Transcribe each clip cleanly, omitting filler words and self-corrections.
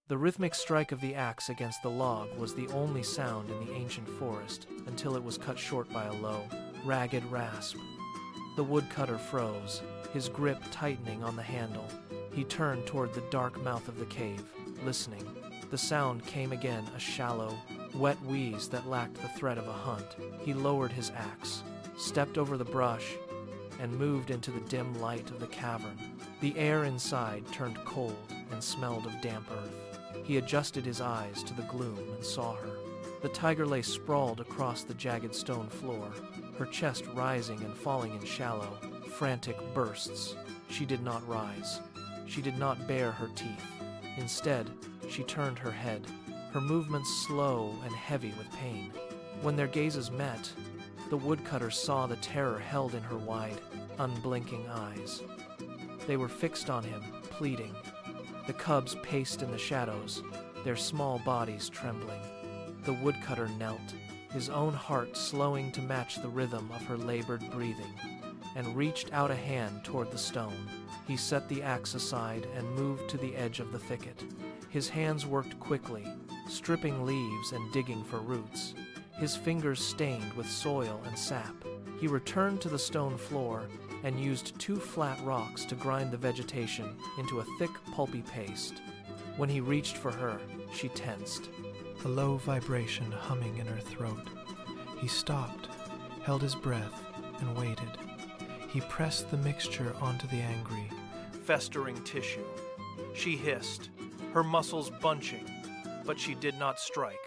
The rhythmic strike of the axe against the log was the only sound in the ancient forest until it was cut short by a low, ragged rasp. The woodcutter froze, his grip tightening on the handle. He turned toward the dark mouth of the cave, listening. The sound came again, a shallow, wet wheeze that lacked the threat of a hunt. He lowered his axe, stepped over the brush, and moved into the dim light of the cavern. The air inside turned cold and smelled of damp earth. He adjusted his eyes to the gloom and saw her. The tiger lay sprawled across the jagged stone floor, her chest rising and falling in shallow, frantic bursts. She did not rise. She did not bare her teeth. Instead, she turned her head, her movements slow and heavy with pain. When their gazes met, the woodcutter saw the terror held in her wide, unblinking eyes. They were fixed on him, pleading. The cubs paced in the shadows, their small bodies trembling. The woodcutter knelt, his own heart slowing to match the rhythm of her labored breathing, and reached out a hand toward the stone. He set the axe aside and moved to the edge of the thicket. His hands worked quickly, stripping leaves and digging for roots, his fingers stained with soil and sap. He returned to the stone floor and used 2 flat rocks to grind the vegetation into a thick, pulpy paste. When he reached for her, she tensed, a low vibration humming in her throat. He stopped, held his breath, and waited. He pressed the mixture onto the angry, festering tissue. She hissed, her muscles bunching, but she did not strike.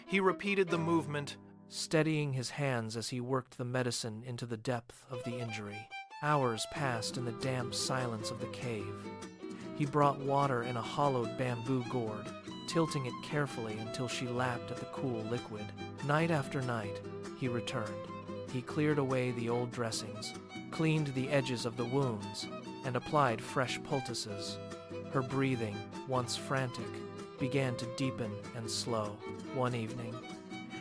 He repeated the movement, steadying his hands as he worked the medicine into the depth of the injury. Hours passed in the damp silence of the cave. He brought water in a hollowed bamboo gourd, tilting it carefully until she lapped at the cool liquid. Night after night, he returned. He cleared away the old dressings, cleaned the edges of the wounds, and applied fresh poultices. Her breathing, once frantic, began to deepen and slow. One evening,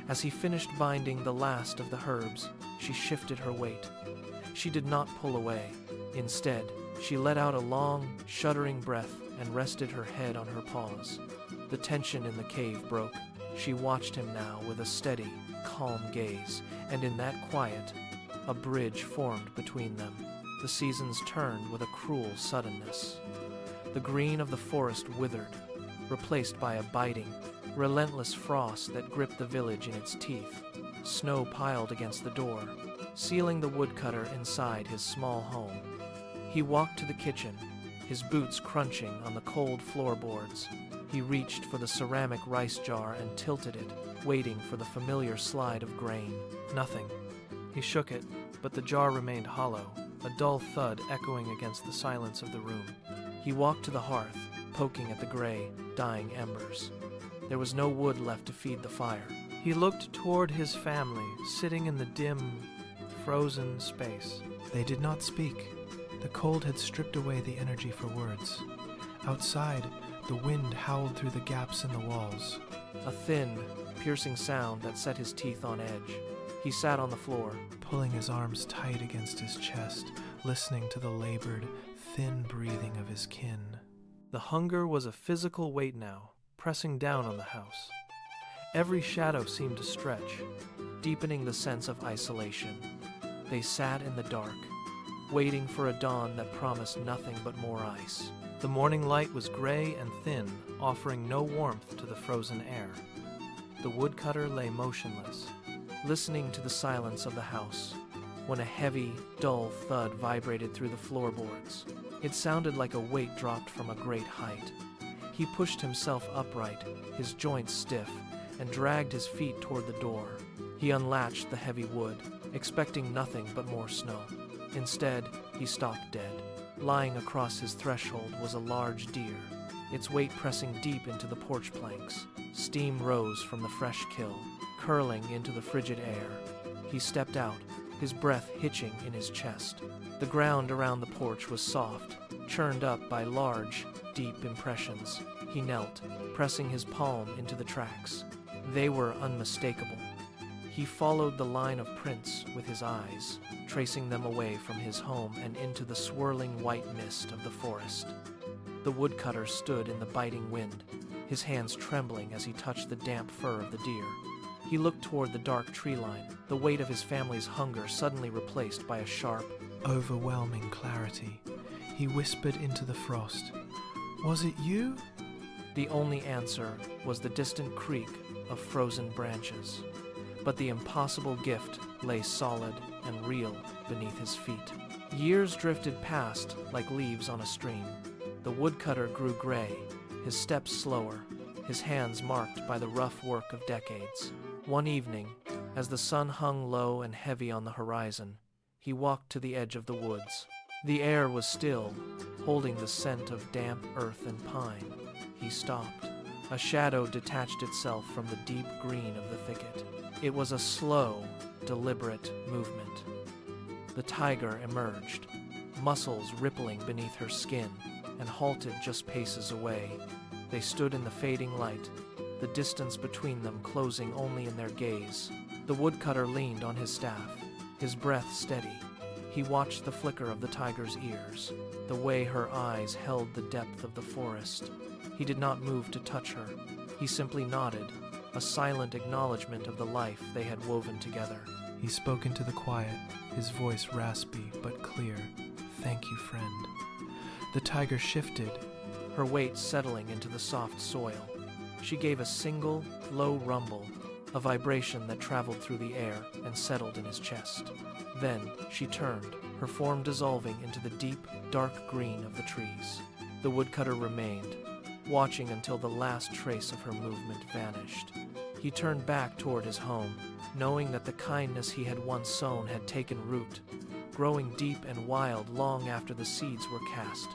as he finished binding the last of the herbs, she shifted her weight. She did not pull away. Instead, she let out a long, shuddering breath and rested her head on her paws. The tension in the cave broke. She watched him now with a steady, calm gaze, and in that quiet, a bridge formed between them. The seasons turned with a cruel suddenness. The green of the forest withered, replaced by a biting, relentless frost that gripped the village in its teeth. Snow piled against the door, sealing the woodcutter inside his small home. He walked to the kitchen, his boots crunching on the cold floorboards. He reached for the ceramic rice jar and tilted it, waiting for the familiar slide of grain. Nothing. He shook it, but the jar remained hollow, a dull thud echoing against the silence of the room. He walked to the hearth, poking at the gray, dying embers. There was no wood left to feed the fire. He looked toward his family, sitting in the dim, frozen space. They did not speak. The cold had stripped away the energy for words. Outside, the wind howled through the gaps in the walls. A thin, piercing sound that set his teeth on edge. He sat on the floor, pulling his arms tight against his chest, listening to the labored, thin breathing of his kin. The hunger was a physical weight now, pressing down on the house. Every shadow seemed to stretch, deepening the sense of isolation. They sat in the dark, waiting for a dawn that promised nothing but more ice. The morning light was gray and thin, offering no warmth to the frozen air. The woodcutter lay motionless, listening to the silence of the house, when a heavy, dull thud vibrated through the floorboards. It sounded like a weight dropped from a great height. He pushed himself upright, his joints stiff, and dragged his feet toward the door. He unlatched the heavy wood, expecting nothing but more snow. Instead, he stopped dead. Lying across his threshold was a large deer, its weight pressing deep into the porch planks. Steam rose from the fresh kill, curling into the frigid air. He stepped out, his breath hitching in his chest. The ground around the porch was soft, churned up by large, deep impressions. He knelt, pressing his palm into the tracks. They were unmistakable. He followed the line of prints with his eyes, tracing them away from his home and into the swirling white mist of the forest. The woodcutter stood in the biting wind, his hands trembling as he touched the damp fur of the deer. He looked toward the dark tree line, the weight of his family's hunger suddenly replaced by a sharp, overwhelming clarity. He whispered into the frost, "Was it you?" The only answer was the distant creak of frozen branches, but the impossible gift lay solid and real beneath his feet. Years drifted past like leaves on a stream. The woodcutter grew gray, his steps slower, his hands marked by the rough work of decades. One evening, as the sun hung low and heavy on the horizon, he walked to the edge of the woods. The air was still, holding the scent of damp earth and pine. He stopped. A shadow detached itself from the deep green of the thicket. It was a slow, deliberate movement. The tiger emerged, muscles rippling beneath her skin, and halted just paces away. They stood in the fading light, the distance between them closing only in their gaze. The woodcutter leaned on his staff, his breath steady. He watched the flicker of the tiger's ears, the way her eyes held the depth of the forest. He did not move to touch her. He simply nodded, a silent acknowledgement of the life they had woven together. He spoke into the quiet, his voice raspy but clear. "Thank you, friend." The tiger shifted, her weight settling into the soft soil. She gave a single, low rumble, a vibration that traveled through the air and settled in his chest. Then she turned, her form dissolving into the deep, dark green of the trees. The woodcutter remained, watching until the last trace of her movement vanished. He turned back toward his home, knowing that the kindness he had once sown had taken root, growing deep and wild long after the seeds were cast.